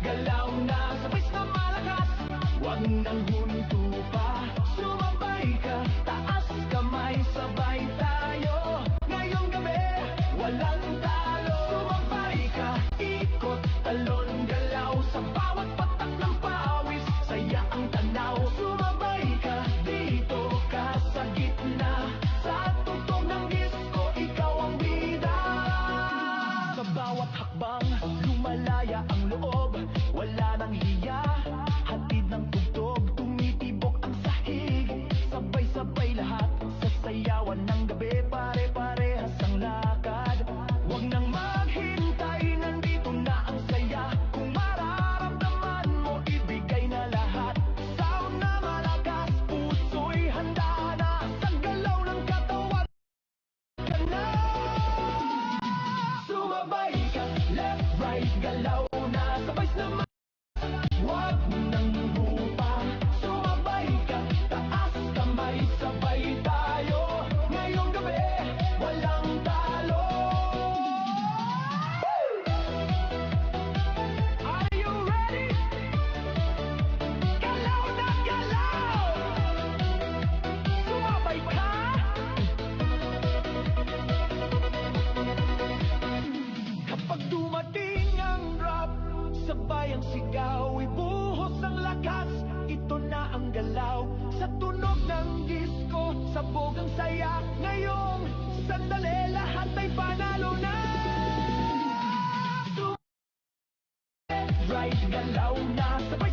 galaw na, sabay na malakas. Huwag nang huminto pa, sumabay ka, taas kamay, sabay tayo. Ngayong gabi, walang talo. Sumabay ka, ikot, talon, galaw, sa bawat patak ng pawis, saya ang tanaw. Sumabay ka, dito ka sa gitna, sa tugtog ng disco, ikaw ang bida. Sa bawat hakbang, lumalaya ang loob, wala nang hiya, hatid ng tugtog, tumitibok ang sahig. Sabay-sabay lahat, sasayawan ng gabi, pare-parehas ang lakad. Huwag nang maghintay, nandito na ang saya. Kung mararamdaman mo, ibigay na lahat. Sound na malakas, puso'y handa na, sa galaw ng katawan ka na. Sumabay ka, left, right, galaw na, sabay naman. Huwag nang lupa, sumabay ka, taas kamay, sabay tayo. Ngayong gabi, walang talo. Are you ready? Galaw na galaw! Sumabay ka! Kapag dumating ang drop, sabay ang sigaw, ibuhos ang lakas, ito na ang galaw. Sa tunog ng disco, sabog ang saya. Ngayong sandali, lahat ay panalo na. Right, galaw na, sabay